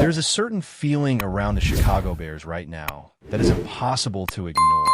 There's a certain feeling around the Chicago Bears right now that is impossible to ignore.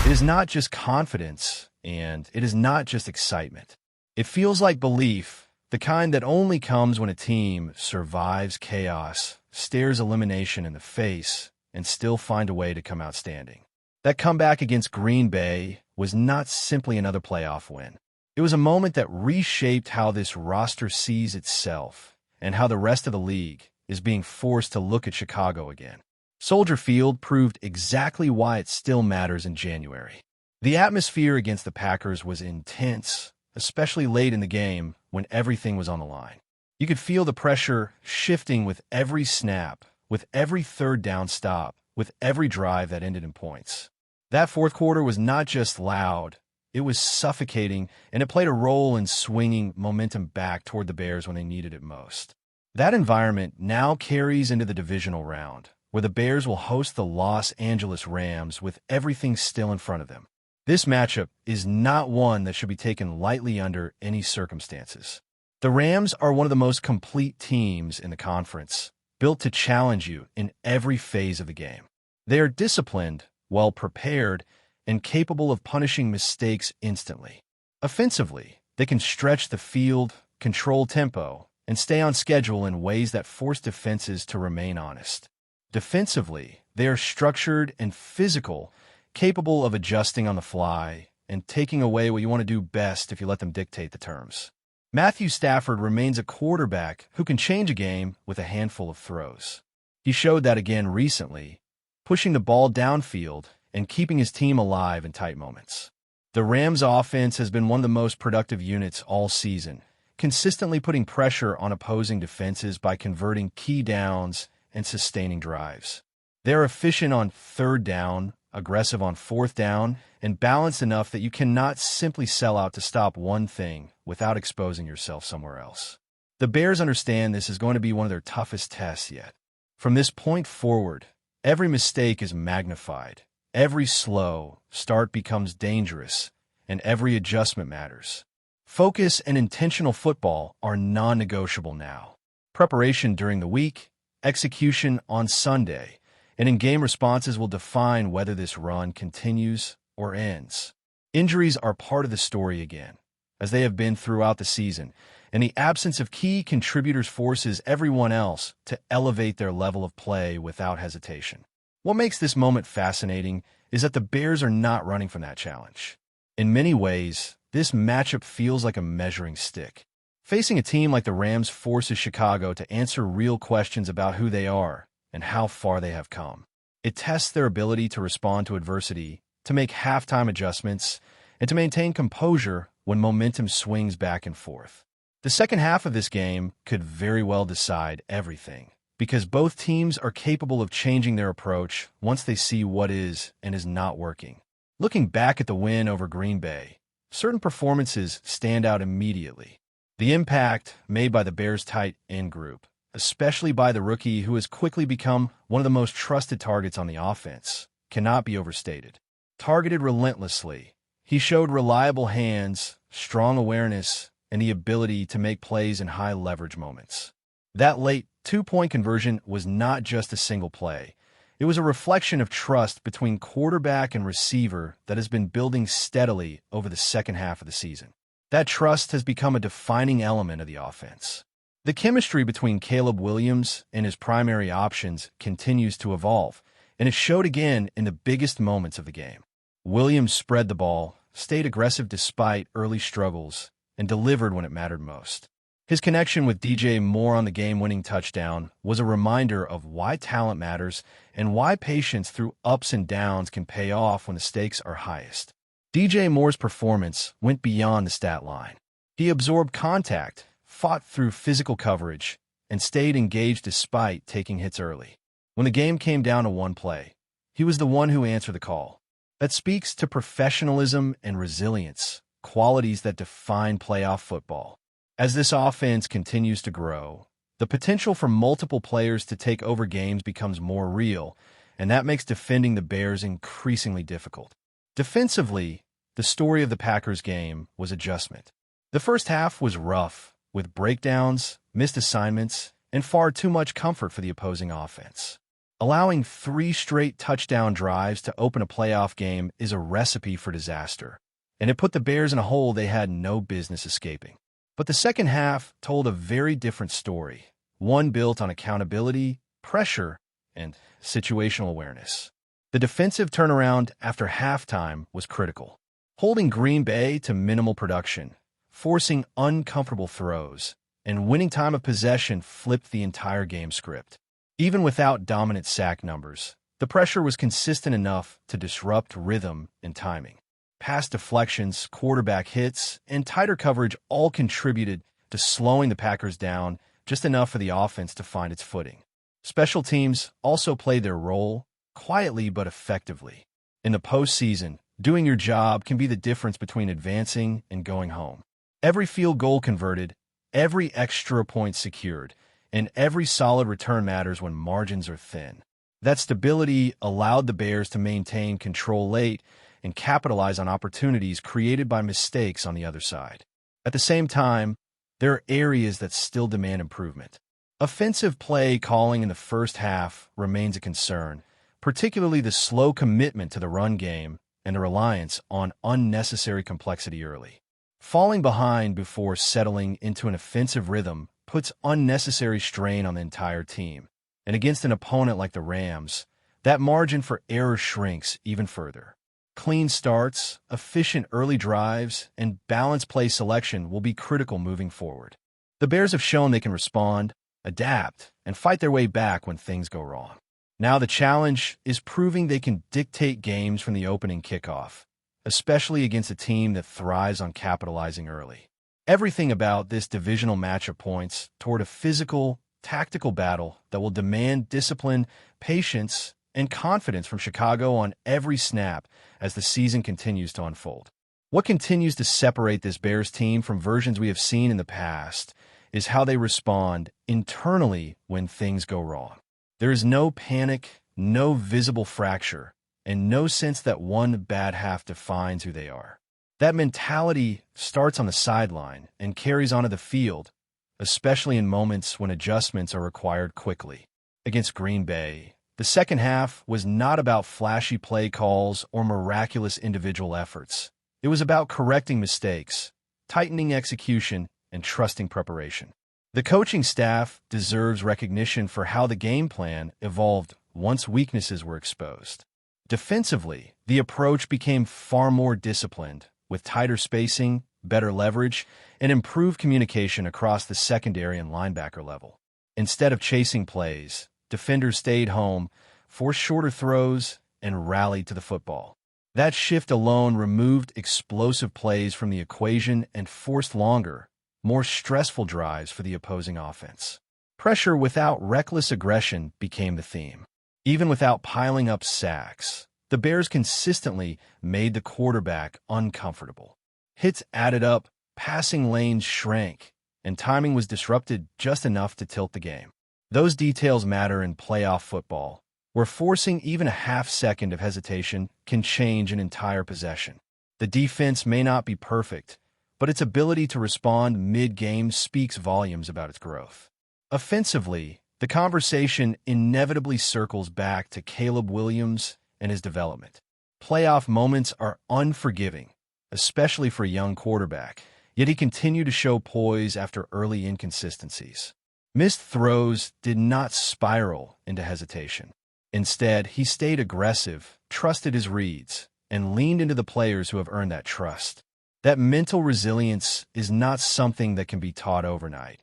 It is not just confidence, and it is not just excitement. It feels like belief, the kind that only comes when a team survives chaos, stares elimination in the face, and still find a way to come out standing. That comeback against Green Bay was not simply another playoff win. It was a moment that reshaped how this roster sees itself and how the rest of the league is being forced to look at Chicago again. Soldier Field proved exactly why it still matters in January. The atmosphere against the Packers was intense, especially late in the game when everything was on the line. You could feel the pressure shifting with every snap, with every third down stop, with every drive that ended in points. That fourth quarter was not just loud, it was suffocating, and it played a role in swinging momentum back toward the Bears when they needed it most. That environment now carries into the divisional round, where the Bears will host the Los Angeles Rams with everything still in front of them. This matchup is not one that should be taken lightly under any circumstances. The Rams are one of the most complete teams in the conference, built to challenge you in every phase of the game. They are disciplined, well-prepared, and capable of punishing mistakes instantly. Offensively, they can stretch the field, control tempo, and stay on schedule in ways that force defenses to remain honest. Defensively, they are structured and physical, capable of adjusting on the fly and taking away what you want to do best if you let them dictate the terms. Matthew Stafford remains a quarterback who can change a game with a handful of throws. He showed that again recently, pushing the ball downfield and keeping his team alive in tight moments. The Rams' offense has been one of the most productive units all season, consistently putting pressure on opposing defenses by converting key downs and sustaining drives. They're efficient on third down, aggressive on fourth down, and balanced enough that you cannot simply sell out to stop one thing without exposing yourself somewhere else. The Bears understand this is going to be one of their toughest tests yet. From this point forward, every mistake is magnified. Every slow start becomes dangerous, and every adjustment matters. Focus and intentional football are non-negotiable now. Preparation during the week, execution on Sunday, and in-game responses will define whether this run continues or ends. Injuries are part of the story again, as they have been throughout the season, and the absence of key contributors forces everyone else to elevate their level of play without hesitation. What makes this moment fascinating is that the Bears are not running from that challenge. In many ways, this matchup feels like a measuring stick. Facing a team like the Rams forces Chicago to answer real questions about who they are and how far they have come. It tests their ability to respond to adversity, to make halftime adjustments, and to maintain composure when momentum swings back and forth. The second half of this game could very well decide everything, because both teams are capable of changing their approach once they see what is and is not working. Looking back at the win over Green Bay, certain performances stand out immediately. The impact made by the Bears' tight end group, especially by the rookie who has quickly become one of the most trusted targets on the offense, cannot be overstated. Targeted relentlessly, he showed reliable hands, strong awareness, and the ability to make plays in high-leverage moments. That late two-point conversion was not just a single play. It was a reflection of trust between quarterback and receiver that has been building steadily over the second half of the season. That trust has become a defining element of the offense. The chemistry between Caleb Williams and his primary options continues to evolve, and it showed again in the biggest moments of the game. Williams spread the ball, stayed aggressive despite early struggles, and delivered when it mattered most. His connection with DJ Moore on the game-winning touchdown was a reminder of why talent matters and why patience through ups and downs can pay off when the stakes are highest. DJ Moore's performance went beyond the stat line. He absorbed contact, fought through physical coverage, and stayed engaged despite taking hits early. When the game came down to one play, he was the one who answered the call. That speaks to professionalism and resilience, qualities that define playoff football. As this offense continues to grow, the potential for multiple players to take over games becomes more real, and that makes defending the Bears increasingly difficult. Defensively, the story of the Packers game was adjustment. The first half was rough, with breakdowns, missed assignments, and far too much comfort for the opposing offense. Allowing 3 straight touchdown drives to open a playoff game is a recipe for disaster, and it put the Bears in a hole they had no business escaping. But the second half told a very different story, one built on accountability, pressure, and situational awareness. The defensive turnaround after halftime was critical, holding Green Bay to minimal production, forcing uncomfortable throws, and winning time of possession flipped the entire game script. Even without dominant sack numbers, the pressure was consistent enough to disrupt rhythm and timing. Pass deflections, quarterback hits, and tighter coverage all contributed to slowing the Packers down just enough for the offense to find its footing. Special teams also played their role, quietly but effectively. In the postseason, doing your job can be the difference between advancing and going home. Every field goal converted, every extra point secured, and every solid return matters when margins are thin. That stability allowed the Bears to maintain control late and capitalize on opportunities created by mistakes on the other side. At the same time, there are areas that still demand improvement. Offensive play calling in the first half remains a concern, particularly the slow commitment to the run game and the reliance on unnecessary complexity early. Falling behind before settling into an offensive rhythm puts unnecessary strain on the entire team, and against an opponent like the Rams, that margin for error shrinks even further. Clean starts, efficient early drives, and balanced play selection will be critical moving forward. The Bears have shown they can respond, adapt, and fight their way back when things go wrong. Now the challenge is proving they can dictate games from the opening kickoff, especially against a team that thrives on capitalizing early. Everything about this divisional matchup points toward a physical, tactical battle that will demand discipline, patience, and confidence from Chicago on every snap as the season continues to unfold. What continues to separate this Bears team from versions we have seen in the past is how they respond internally when things go wrong. There is no panic, no visible fracture, and no sense that one bad half defines who they are. That mentality starts on the sideline and carries onto the field, especially in moments when adjustments are required quickly. Against Green Bay, the second half was not about flashy play calls or miraculous individual efforts. It was about correcting mistakes, tightening execution, and trusting preparation. The coaching staff deserves recognition for how the game plan evolved once weaknesses were exposed. Defensively, the approach became far more disciplined, with tighter spacing, better leverage, and improved communication across the secondary and linebacker level. Instead of chasing plays, defenders stayed home, forced shorter throws, and rallied to the football. That shift alone removed explosive plays from the equation and forced longer, more stressful drives for the opposing offense. Pressure without reckless aggression became the theme. Even without piling up sacks, the Bears consistently made the quarterback uncomfortable. Hits added up, passing lanes shrank, and timing was disrupted just enough to tilt the game. Those details matter in playoff football, where forcing even a half-second of hesitation can change an entire possession. The defense may not be perfect, but its ability to respond mid-game speaks volumes about its growth. Offensively, the conversation inevitably circles back to Caleb Williams and his development. Playoff moments are unforgiving, especially for a young quarterback, yet he continued to show poise after early inconsistencies. Missed throws did not spiral into hesitation. Instead, he stayed aggressive, trusted his reads, and leaned into the players who have earned that trust. That mental resilience is not something that can be taught overnight,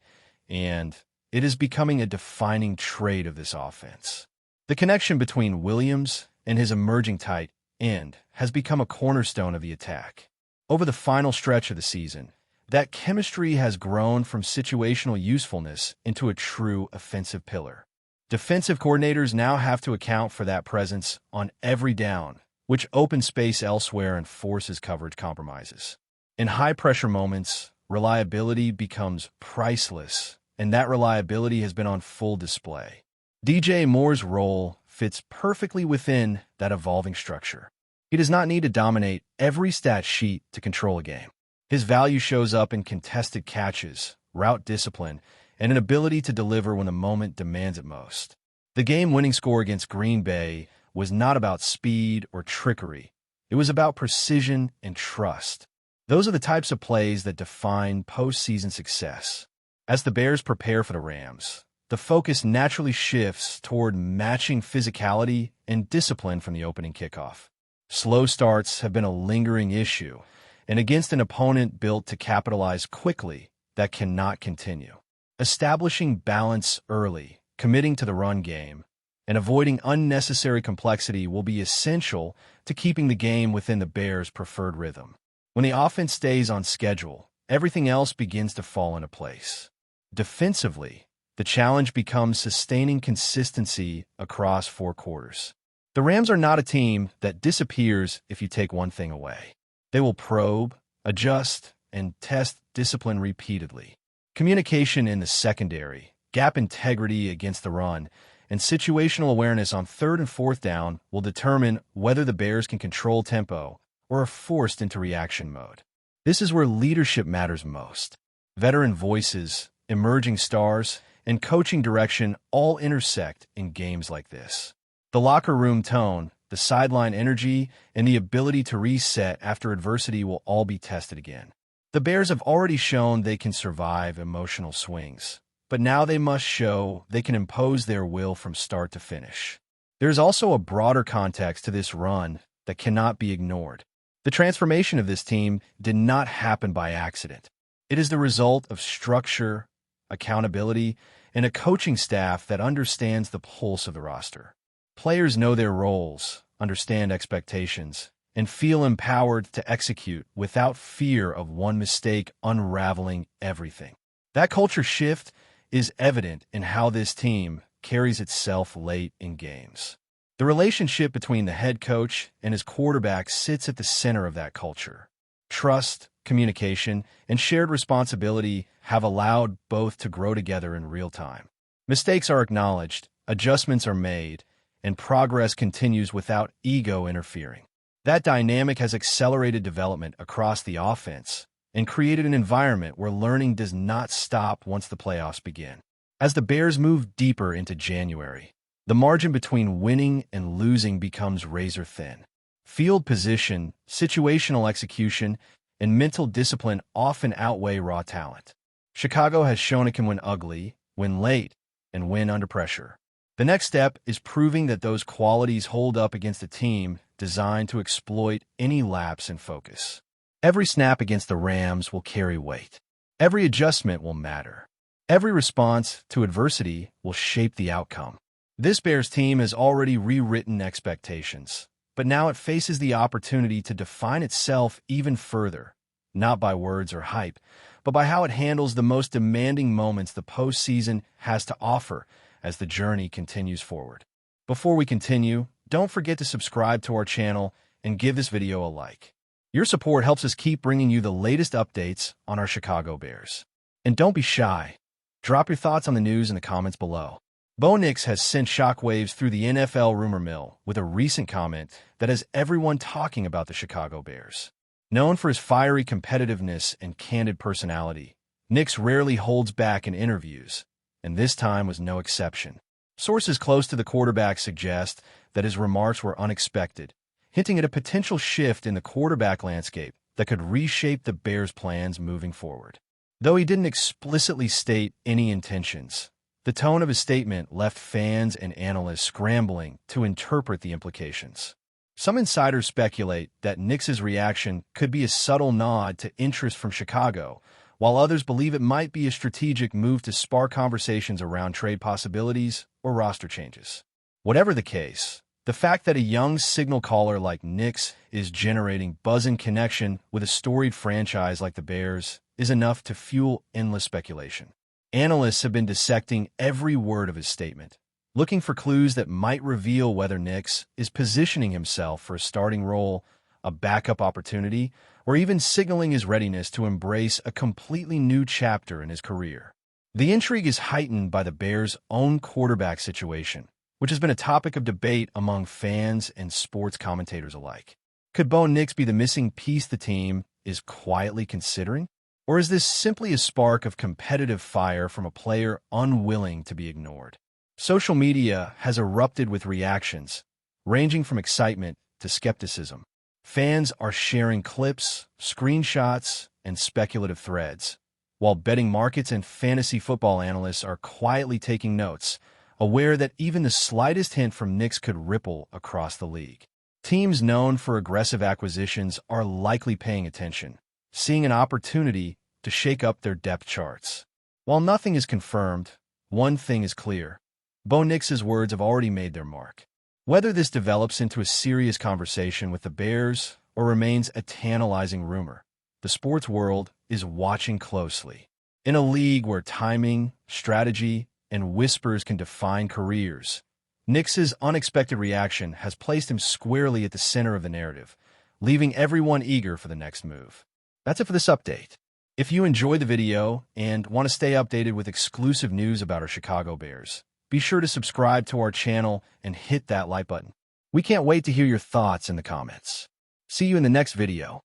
and it is becoming a defining trait of this offense. The connection between Williams and his emerging tight end has become a cornerstone of the attack. Over the final stretch of the season, that chemistry has grown from situational usefulness into a true offensive pillar. Defensive coordinators now have to account for that presence on every down, which opens space elsewhere and forces coverage compromises. In high-pressure moments, reliability becomes priceless, and that reliability has been on full display. DJ Moore's role fits perfectly within that evolving structure. He does not need to dominate every stat sheet to control a game. His value shows up in contested catches, route discipline, and an ability to deliver when the moment demands it most. The game-winning score against Green Bay was not about speed or trickery. It was about precision and trust. Those are the types of plays that define postseason success. As the Bears prepare for the Rams, the focus naturally shifts toward matching physicality and discipline from the opening kickoff. Slow starts have been a lingering issue, and against an opponent built to capitalize quickly, that cannot continue. Establishing balance early, committing to the run game, and avoiding unnecessary complexity will be essential to keeping the game within the Bears' preferred rhythm. When the offense stays on schedule, everything else begins to fall into place. Defensively, the challenge becomes sustaining consistency across 4 quarters. The Rams are not a team that disappears if you take one thing away. They will probe, adjust, and test discipline repeatedly. Communication in the secondary, gap integrity against the run, and situational awareness on 3rd and 4th down will determine whether the Bears can control tempo or are forced into reaction mode. This is where leadership matters most. Veteran voices, emerging stars, and coaching direction all intersect in games like this. The locker room tone, the sideline energy, and the ability to reset after adversity will all be tested again. The Bears have already shown they can survive emotional swings, but now they must show they can impose their will from start to finish. There is also a broader context to this run that cannot be ignored. The transformation of this team did not happen by accident. It is the result of structure, accountability, and a coaching staff that understands the pulse of the roster. Players know their roles, understand expectations, and feel empowered to execute without fear of one mistake unraveling everything. That culture shift is evident in how this team carries itself late in games. The relationship between the head coach and his quarterback sits at the center of that culture. Trust, communication, and shared responsibility have allowed both to grow together in real time. Mistakes are acknowledged, adjustments are made, and progress continues without ego interfering. That dynamic has accelerated development across the offense and created an environment where learning does not stop once the playoffs begin. As the Bears move deeper into January, the margin between winning and losing becomes razor thin. Field position, situational execution, and mental discipline often outweigh raw talent. Chicago has shown it can win ugly, win late, and win under pressure. The next step is proving that those qualities hold up against a team designed to exploit any lapse in focus. Every snap against the Rams will carry weight. Every adjustment will matter. Every response to adversity will shape the outcome. This Bears team has already rewritten expectations, but now it faces the opportunity to define itself even further, not by words or hype, but by how it handles the most demanding moments the postseason has to offer as the journey continues forward. Before we continue, don't forget to subscribe to our channel and give this video a like. Your support helps us keep bringing you the latest updates on our Chicago Bears. And don't be shy. Drop your thoughts on the news in the comments below. Bo Nix has sent shockwaves through the NFL rumor mill with a recent comment that has everyone talking about the Chicago Bears. Known for his fiery competitiveness and candid personality, Nix rarely holds back in interviews, and this time was no exception. Sources close to the quarterback suggest that his remarks were unexpected, hinting at a potential shift in the quarterback landscape that could reshape the Bears' plans moving forward. Though he didn't explicitly state any intentions, the tone of his statement left fans and analysts scrambling to interpret the implications. Some insiders speculate that Nix's reaction could be a subtle nod to interest from Chicago, while others believe it might be a strategic move to spark conversations around trade possibilities or roster changes. Whatever the case, the fact that a young signal caller like Nix is generating buzz and connection with a storied franchise like the Bears is enough to fuel endless speculation. Analysts have been dissecting every word of his statement, looking for clues that might reveal whether Nix is positioning himself for a starting role, a backup opportunity, or even signaling his readiness to embrace a completely new chapter in his career. The intrigue is heightened by the Bears' own quarterback situation, which has been a topic of debate among fans and sports commentators alike. Could Bo Nix be the missing piece the team is quietly considering? Or is this simply a spark of competitive fire from a player unwilling to be ignored? Social media has erupted with reactions, ranging from excitement to skepticism. Fans are sharing clips, screenshots, and speculative threads, while betting markets and fantasy football analysts are quietly taking notes, aware that even the slightest hint from Nix could ripple across the league. Teams known for aggressive acquisitions are likely paying attention, seeing an opportunity to shake up their depth charts. While nothing is confirmed, one thing is clear. Bo Nix's words have already made their mark. Whether this develops into a serious conversation with the Bears or remains a tantalizing rumor, the sports world is watching closely. In a league where timing, strategy, and whispers can define careers, Nix's unexpected reaction has placed him squarely at the center of the narrative, leaving everyone eager for the next move. That's it for this update. If you enjoyed the video and want to stay updated with exclusive news about our Chicago Bears, be sure to subscribe to our channel and hit that like button. We can't wait to hear your thoughts in the comments. See you in the next video.